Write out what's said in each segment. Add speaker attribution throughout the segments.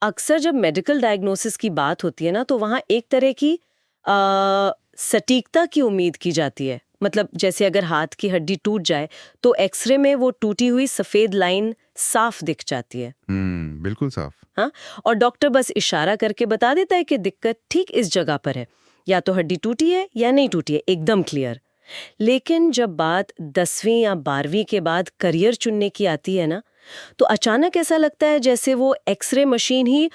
Speaker 1: अक्सर जब medical diagnosis की बात होती है ना तो वहाँ एक तरह की सटीकता की उम्मीद की जाती है। मतलब जैसे अगर हाथ की हड्डी टूट जाए तो एक्सरे में वो टूटी हुई सफेद लाइन साफ दिख जाती है।
Speaker 2: बिल्कुल साफ।
Speaker 1: हाँ, और डॉक्टर बस इशारा करके बता देता है कि दिक्कत ठीक इस जगह पर है, या तो हड्डी टूटी है या नहीं टूटी है, एकदम क्लियर। लेकिन जब बात 10वीं या 12वीं के बाद करियर चुनने की आती है ना, तो अचानक ऐसा लगता है जैसे वो एक्सरे मशीन ही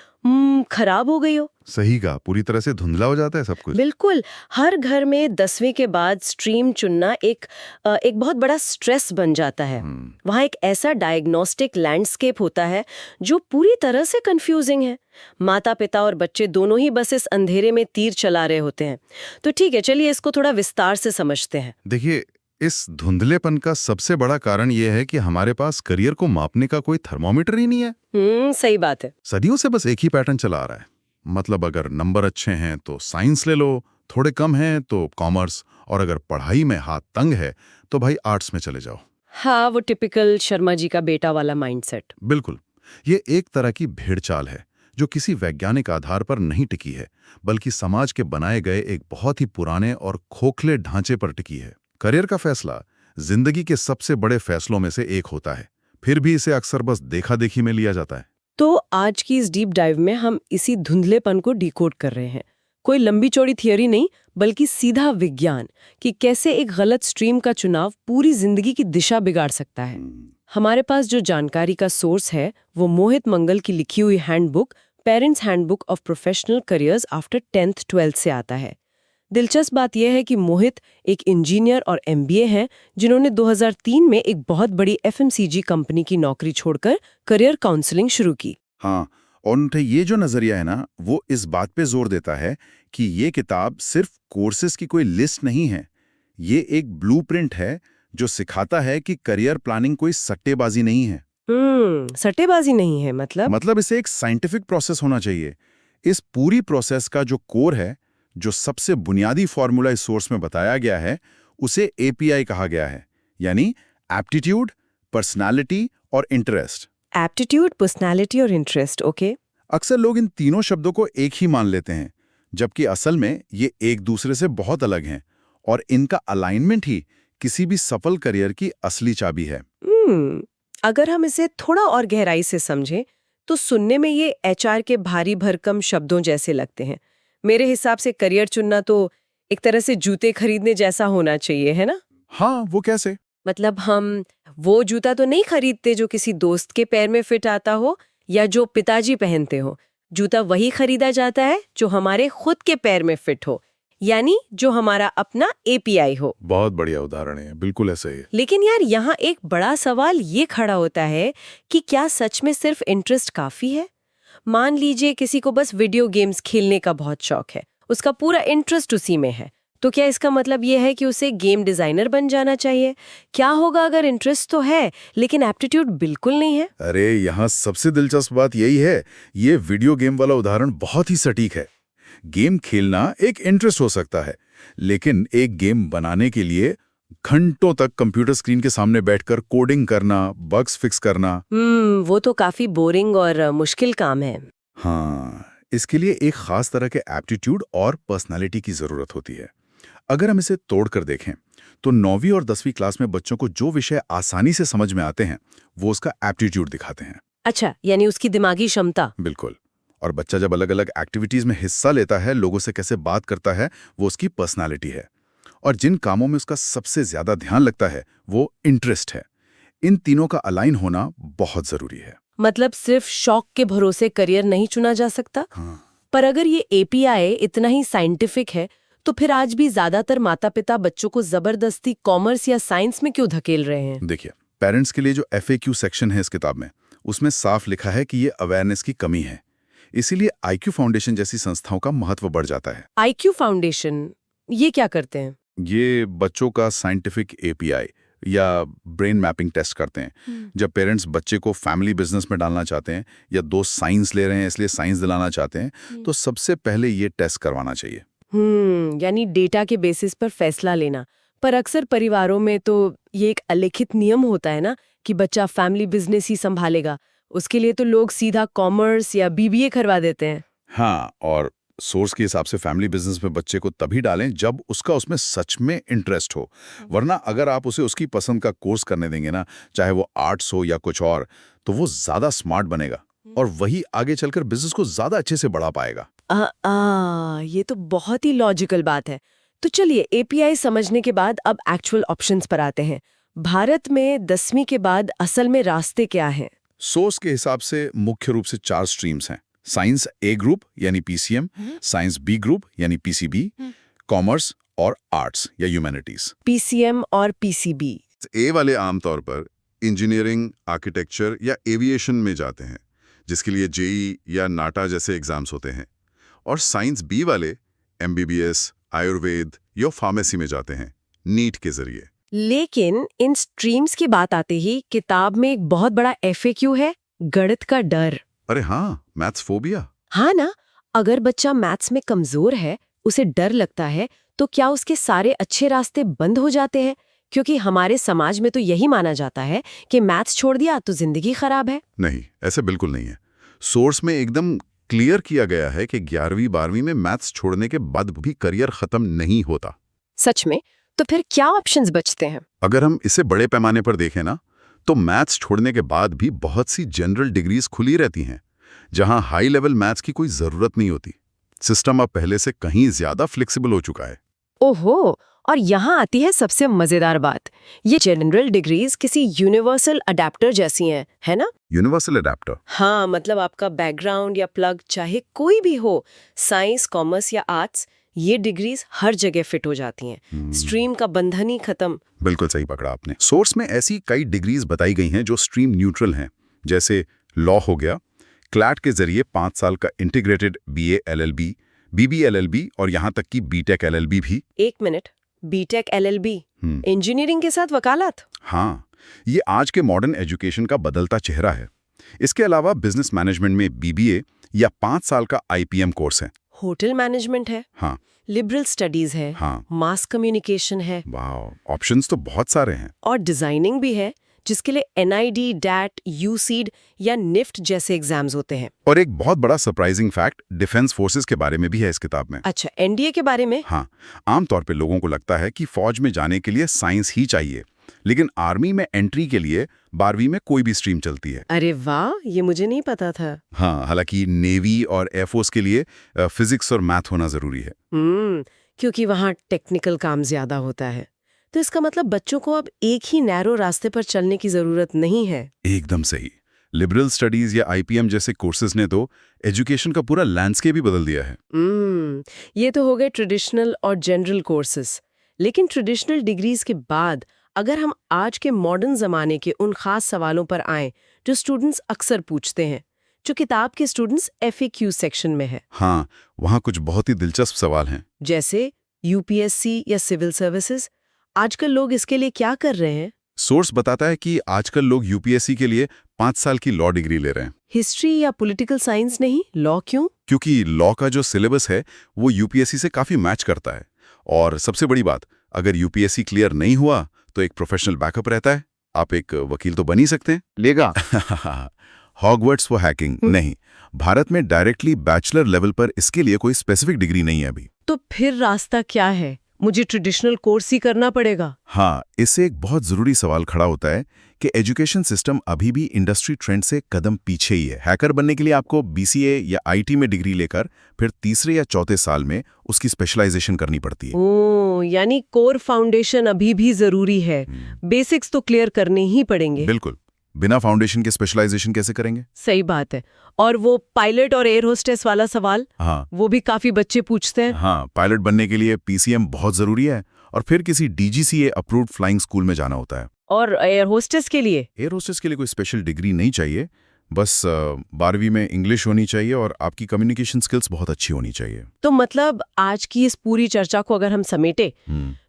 Speaker 1: खराब हो गई हो।
Speaker 2: सही कहा, पूरी तरह से धुंधला हो जाता है सब कुछ।
Speaker 1: बिल्कुल, हर घर में 10वीं के बाद स्ट्रीम चुनना एक बहुत बड़ा स्ट्रेस बन जाता है। वहाँ एक ऐसा डायग्नोस्टिक लैंडस्केप होता है जो पूरी तरह से कंफ्यूजिंग है। माता पिता और बच्चे दोनों ही बस इस अंधेरे में तीर चला रहे होते हैं। तो ठीक है, चलिए इसको थोड़ा विस्तार से समझते हैं।
Speaker 2: देखिए, इस धुंधलेपन का सबसे बड़ा कारण यह है कि हमारे पास करियर को मापने का कोई थर्मोमीटर ही नहीं है।
Speaker 1: सही बात है।
Speaker 2: सदियों से बस एक ही पैटर्न चला आ रहा है। मतलब अगर नंबर अच्छे हैं तो साइंस ले लो, थोड़े कम हैं तो कॉमर्स, और अगर पढ़ाई में हाथ तंग है तो भाई आर्ट्स में चले जाओ।
Speaker 1: हाँ, वो टिपिकल शर्मा जी का बेटा वाला माइंडसेट।
Speaker 2: बिल्कुल। ये एक तरह की भेड़चाल है जो किसी वैज्ञानिक आधार पर नहीं टिकी है, बल्कि समाज के बनाए गए एक बहुत ही पुराने और खोखले ढांचे पर टिकी है। करियर का फैसला जिंदगी के सबसे बड़े फैसलों में से एक होता है, फिर भी इसे अक्सर बस देखा देखी में लिया जाता है।
Speaker 1: तो आज की इस डीप डाइव में हम इसी धुंधलेपन को डिकोड कर रहे हैं। कोई लंबी चौड़ी थियोरी नहीं, बल्कि सीधा विज्ञान कि कैसे एक गलत स्ट्रीम का चुनाव पूरी जिंदगी की दिशा बिगाड़ सकता है। हमारे पास जो जानकारी का सोर्स है वो मोहित मंगल की लिखी हुई handbook parents handbook of professional careers after 10th 12th से आता है। दिलचस्प बात यह है कि मोहित एक इंजीनियर और एमबीए हैं जिन्होंने 2003 में एक बहुत बड़ी एफएमसीजी कंपनी की नौकरी छोड़कर करियर काउंसलिंग शुरू की।
Speaker 3: हाँ, और उनका ये जो नजरिया है ना, वो इस बात पे जोर देता है कि ये किताब सिर्फ कोर्सेज की कोई लिस्ट नहीं है। ये एक ब्लूप्रिंट है जो सिखाता है कि करियर प्लानिंग कोई सट्टेबाजी नहीं है।
Speaker 1: सट्टेबाजी नहीं है
Speaker 3: मतलब इसे एक साइंटिफिक प्रोसेस होना चाहिए। इस पूरी प्रोसेस का जो कोर है, जो सबसे बुनियादी फॉर्मूला इस सोर्स में बताया गया है, उसे एपीआई कहा गया है, यानी एप्टीट्यूड, पर्सनालिटी और इंटरेस्ट।
Speaker 1: एप्टीट्यूड, पर्सनालिटी और इंटरेस्ट, ओके।
Speaker 3: अक्सर लोग इन तीनों शब्दों को एक ही मान लेते हैं, जबकि असल में ये एक दूसरे से बहुत अलग हैं, और इनका अलाइनमेंट ही किसी भी सफल करियर की असली चाबी है।
Speaker 1: अगर हम इसे थोड़ा और गहराई से समझें तो सुनने में ये एचआर के भारी भरकम शब्दों जैसे लगते हैं। मेरे हिसाब से करियर चुनना तो एक तरह से जूते खरीदने जैसा होना चाहिए, है ना?
Speaker 3: हाँ, वो कैसे?
Speaker 1: मतलब हम वो जूता तो नहीं खरीदते जो किसी दोस्त के पैर में फिट आता हो या जो पिताजी पहनते हो। जूता वही खरीदा जाता है जो हमारे खुद के पैर में फिट हो, यानी जो हमारा अपना एपीआई हो।
Speaker 2: बहुत बढ़िया उदाहरण है, बिल्कुल ऐसे ही है।
Speaker 1: लेकिन यार, यहाँ एक बड़ा सवाल ये खड़ा होता है कि क्या सच में सिर्फ इंटरेस्ट काफी है? मान लीजिए किसी को बस वीडियो गेम्स खेलने का बहुत शौक है, उसका पूरा इंटरेस्ट उसी में है, तो क्या इसका मतलब ये है कि उसे गेम डिजाइनर बन जाना चाहिए? क्या होगा अगर इंटरेस्ट तो है लेकिन एप्टीट्यूड बिल्कुल नहीं है?
Speaker 3: अरे, यहाँ सबसे दिलचस्प बात यही है, ये वीडियो गेम वाला उदाहरण बहुत ही सटीक है। गेम खेलना एक इंटरेस्ट हो सकता है, लेकिन एक गेम बनाने के लिए घंटों तक कंप्यूटर स्क्रीन के सामने बैठकर कोडिंग करना, बग्स फिक्स करना,
Speaker 1: वो तो काफी बोरिंग और मुश्किल काम है।
Speaker 3: हाँ, इसके लिए एक खास तरह के एप्टीट्यूड और पर्सनालिटी की जरूरत होती है। अगर हम इसे तोड़कर देखें तो 9वीं और 10वीं क्लास में बच्चों को जो विषय आसानी से समझ में आते हैं वो उसका एप्टीट्यूड दिखाते हैं।
Speaker 1: अच्छा, यानी उसकी दिमागी क्षमता।
Speaker 3: बिल्कुल। और बच्चा जब अलग अलग एक्टिविटीज में हिस्सा लेता है, लोगों से कैसे बात करता है, वो उसकी पर्सनालिटी है। और जिन कामों में उसका सबसे ज्यादा ध्यान लगता है वो इंटरेस्ट है। इन तीनों का अलाइन होना बहुत जरूरी है।
Speaker 1: मतलब सिर्फ शौक के भरोसे करियर नहीं चुना जा सकता। पर अगर ये एपीआई इतना ही साइंटिफिक है तो फिर आज भी ज्यादातर माता पिता बच्चों को जबरदस्ती कॉमर्स या साइंस में क्यों धकेल रहे हैं?
Speaker 3: देखिए, पेरेंट्स के लिए जो FAQ सेक्शन है इस किताब में, उसमें साफ लिखा है कि ये अवेयरनेस की कमी है। इसीलिए IQ फाउंडेशन जैसी संस्थाओं का महत्व बढ़ जाता है।
Speaker 1: IQ फाउंडेशन ये क्या करते हैं?
Speaker 3: ये बच्चों का साइंटिफिक API या ब्रेन मैपिंग टेस्ट करते हैं। जब पेरेंट्स बच्चे को फैमिली बिजनेस में डालना चाहते हैं या दोस्त साइंस ले रहे हैं इसलिए साइंस दिलाना चाहते हैं, तो सबसे पहले ये टेस्ट करवाना चाहिए।
Speaker 1: यानी डेटा के बेसिस पर फैसला लेना। पर अक्सर परिवारों में तो ये एक अलिखित नियम होता है ना कि बच्चा फैमिली बिजनेस ही संभालेगा, उसके लिए तो लोग सीधा कॉमर्स या बीबीए करवा देते हैं।
Speaker 3: हाँ, और सोर्स के हिसाब से फैमिली बिजनेस में बच्चे को तभी डालें जब उसका उसमें सच में इंटरेस्ट हो, वरना अगर आप उसे उसकी पसंद का कोर्स करने देंगे ना, चाहे वो आर्ट्स हो या कुछ और, तो वो ज्यादा स्मार्ट बनेगा और वही आगे चलकर बिजनेस को ज्यादा अच्छे से बढ़ा पाएगा।
Speaker 1: ये तो बहुत ही लॉजिकल बात है। तो चलिए, एपीआई समझने के बाद अब एक्चुअल ऑप्शंस पर आते हैं। भारत में 10वीं के बाद असल में रास्ते क्या हैं?
Speaker 3: सोर्स के हिसाब से मुख्य रूप से 4 स्ट्रीम्स हैं। साइंस ए ग्रुप यानी पीसीएम, साइंस बी ग्रुप यानी पीसीबी, कॉमर्स और आर्ट्स या ह्यूमैनिटीज।
Speaker 1: पीसीएम और पीसीबी।
Speaker 2: ए वाले आमतौर पर इंजीनियरिंग, आर्किटेक्चर या एविएशन में जाते हैं, जिसके लिए जेई या नाटा जैसे एग्जाम्स होते हैं। और साइंस बी वाले एमबीबीएस, आयुर्वेद या फार्मेसी में जाते हैं, नीट के जरिए।
Speaker 1: लेकिन इन स्ट्रीम्स की बात आते ही किताब में एक बहुत बड़ा एफएक्यू है, गणित का डर।
Speaker 2: अरे हाँ, मैथ्स फोबिया।
Speaker 1: हाँ ना, अगर बच्चा मैथ्स में कमजोर है, उसे डर लगता है, तो क्या उसके सारे अच्छे रास्ते बंद हो जाते हैं? क्योंकि हमारे समाज में तो यही माना जाता है कि मैथ्स छोड़ दिया तो जिंदगी खराब है।
Speaker 2: नहीं, ऐसे बिल्कुल नहीं है। सोर्स में एकदम क्लियर किया गया है कि 11वीं 12वीं में मैथ्स छोड़ने के बाद भी करियर खत्म नहीं होता।
Speaker 1: सच में? तो फिर क्या ऑप्शंस बचते हैं?
Speaker 2: अगर हम इसे बड़े पैमाने पर देखें ना, तो मैथ्स छोड़ने के बाद भी बहुत सी जनरल डिग्रीज खुली रहती हैं, जहां हाई लेवल मैथ्स की कोई जरूरत नहीं होती। सिस्टम अब पहले से कहीं ज्यादा फ्लेक्सिबल हो चुका है।
Speaker 1: ओहो, और यहाँ आती है सबसे मजेदार बात। ये जनरल डिग्रीज किसी यूनिवर्सल अडेप्टर जैसी हैं, है ना?
Speaker 2: Universal adapter?
Speaker 1: हाँ, मतलब आपका बैकग्राउंड या प्लग चाहे कोई भी हो, साइंस, कॉमर्स या आर्ट्स, ये डिग्रीज हर जगह फिट हो जाती हैं। स्ट्रीम का बंधन ही खत्म।
Speaker 2: बिल्कुल सही पकड़ा आपने। सोर्स में ऐसी कई डिग्रीज बताई गई हैं जो स्ट्रीम न्यूट्रल हैं, जैसे लॉ हो गया, क्लैट के जरिए 5 साल का इंटीग्रेटेड बीए एलएलबी, बीबी एलएलबी और यहाँ तक कि बीटेक एलएलबी भी।
Speaker 1: एक मिनट, बीटेक एलएलबी, इंजीनियरिंग के साथ वकालत?
Speaker 2: हाँ, ये आज के मॉडर्न एजुकेशन का बदलता चेहरा है। इसके अलावा बिजनेस मैनेजमेंट में बीबीए या 5 साल का आईपीएम कोर्स है।
Speaker 1: होटल मैनेजमेंट है।
Speaker 2: हाँ।
Speaker 1: लिबरल स्टडीज है।
Speaker 2: हाँ।
Speaker 1: मास कम्युनिकेशन है।
Speaker 2: वाह, ऑप्शंस तो बहुत सारे हैं।
Speaker 1: और डिजाइनिंग भी है, जिसके लिए एनआईडी, डैट, यूसीड या निफ्ट जैसे एग्जाम्स होते हैं।
Speaker 2: और एक बहुत बड़ा सरप्राइजिंग फैक्ट डिफेंस फोर्सेस के बारे में भी है इस किताब में।
Speaker 1: अच्छा, एनडीए के बारे में?
Speaker 2: हाँ, आमतौर पे लोगों को लगता है कि फौज में जाने के लिए साइंस ही चाहिए, लेकिन आर्मी में एंट्री के लिए 12वीं में कोई भी स्ट्रीम चलती है।
Speaker 1: अरे वाह, ये मुझे नहीं पता था।
Speaker 2: हाँ, हालांकि नेवी और एयरफोर्स के लिए फिजिक्स और मैथ होना जरूरी है।
Speaker 1: क्योंकि वहाँ टेक्निकल काम ज्यादा होता है। तो इसका मतलब बच्चों को अब एक ही नैरो रास्ते पर चलने की जरूरत नहीं है।
Speaker 2: एकदम सही। लिबरल स्टडीज या आईपीएम जैसे कोर्सेज ने तो एजुकेशन का पूरा लैंडस्केप ही बदल दिया है।
Speaker 1: ये तो हो गए ट्रेडिशनल और जनरल कोर्सेज। लेकिन ट्रेडिशनल डिग्रीज के बाद अगर हम आज के मॉडर्न जमाने के उन खास सवालों पर आएं जो स्टूडेंट्स अक्सर पूछते हैं, जो किताब के स्टूडेंट्स एफएक्यू सेक्शन में है।
Speaker 2: हाँ, वहाँ कुछ बहुत ही दिलचस्प सवाल हैं।
Speaker 1: जैसे यूपीएससी या सिविल सर्विसेज, आजकल लोग इसके लिए क्या कर रहे हैं?
Speaker 2: सोर्स बताता है कि आजकल लोग यूपीएससी के लिए 5 साल की लॉ डिग्री ले रहे हैं।
Speaker 1: हिस्ट्री या पॉलिटिकल साइंस नहीं, लॉ क्यों?
Speaker 2: क्योंकि लॉ का जो सिलेबस है वो यूपीएससी से काफी मैच करता है। और सबसे बड़ी बात, अगर यूपीएससी क्लियर नहीं हुआ तो एक प्रोफेशनल बैकअप रहता है। आप एक वकील तो बन ही सकते हैं।
Speaker 3: लेगा।
Speaker 2: हॉगवर्ट्स फॉर हैकिंग नहीं, भारत में डायरेक्टली बैचलर लेवल पर इसके लिए कोई स्पेसिफिक डिग्री नहीं है अभी।
Speaker 1: तो फिर रास्ता क्या है? मुझे ट्रेडिशनल कोर्स ही करना पड़ेगा?
Speaker 2: हाँ, इससे एक बहुत जरूरी सवाल खड़ा होता है कि एजुकेशन सिस्टम अभी भी इंडस्ट्री ट्रेंड से कदम पीछे ही है। हैकर बनने के लिए आपको बीसीए या आईटी में डिग्री लेकर फिर तीसरे या चौथे साल में उसकी स्पेशलाइजेशन करनी पड़ती है।
Speaker 1: ओह, यानी कोर फाउंडेशन अभी भी जरूरी है। बेसिक्स तो क्लियर करने ही पड़ेंगे।
Speaker 2: बिल्कुल, बिना फाउंडेशन के स्पेशलाइजेशन कैसे करेंगे?
Speaker 1: सही बात है। और वो पायलट और एयर होस्टेस वाला सवाल,
Speaker 2: हाँ,
Speaker 1: वो भी काफी बच्चे पूछते हैं।
Speaker 2: हाँ, पायलट बनने के लिए पीसीएम बहुत जरूरी है और फिर किसी डीजीसीए अप्रूव्ड फ्लाइंग स्कूल में जाना होता है।
Speaker 1: और एयर होस्टेस के लिए?
Speaker 2: एयर होस्टेस के लिए कोई स्पेशल डिग्री नहीं चाहिए, बस 12वीं में इंग्लिश होनी चाहिए और आपकी कम्युनिकेशन स्किल्स बहुत अच्छी होनी चाहिए।
Speaker 1: तो मतलब आज की इस पूरी चर्चा को अगर हम समेटे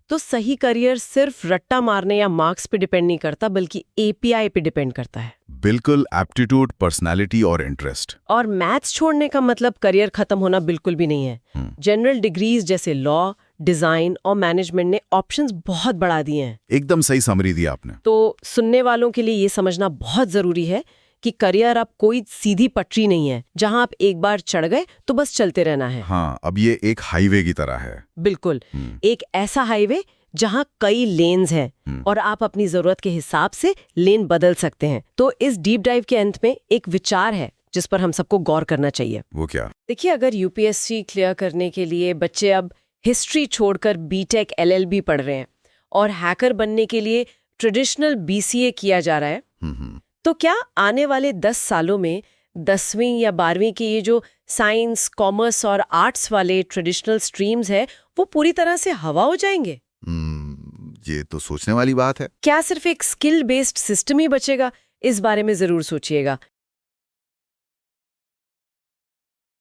Speaker 1: तो सही करियर सिर्फ रट्टा मारने या मार्क्स पे डिपेंड नहीं करता, बल्कि एपीआई पे डिपेंड करता है।
Speaker 2: बिल्कुल, एप्टीट्यूड, पर्सनालिटी और इंटरेस्ट।
Speaker 1: और मैथ्स छोड़ने का मतलब करियर खत्म होना बिल्कुल भी नहीं है। जनरल डिग्रीज जैसे लॉ, डिजाइन और मैनेजमेंट ने ऑप्शंस बहुत बढ़ा दिए हैं।
Speaker 2: एकदम सही समरी दी आपने।
Speaker 1: तो सुनने वालों के लिए ये समझना बहुत जरूरी है कि करियर अब कोई सीधी पटरी नहीं है जहां आप एक बार चढ़ गए तो बस चलते रहना है।
Speaker 2: हाँ, अब ये एक हाईवे की तरह है।
Speaker 1: बिल्कुल, एक ऐसा हाईवे जहां कई लेन्स हैं और आप अपनी जरूरत के हिसाब से लेन बदल सकते हैं। तो इस डीप डाइव के अंत में एक विचार है जिस पर हम सबको गौर करना चाहिए।
Speaker 2: वो क्या?
Speaker 1: देखिए, अगर यूपीएससी क्लियर करने के लिए बच्चे अब हिस्ट्री छोड़कर बीटेक एलएलबी पढ़ रहे हैं और हैकर बनने के लिए ट्रेडिशनल बीसीए किया जा रहा है, तो क्या आने वाले 10 सालों में 10वीं या 12वीं की ये जो साइंस, कॉमर्स और आर्ट्स वाले ट्रेडिशनल स्ट्रीम्स है वो पूरी तरह से हवा हो जाएंगे?
Speaker 2: ये तो सोचने वाली बात है।
Speaker 1: क्या सिर्फ एक स्किल बेस्ड सिस्टम ही बचेगा? इस बारे में जरूर सोचिएगा।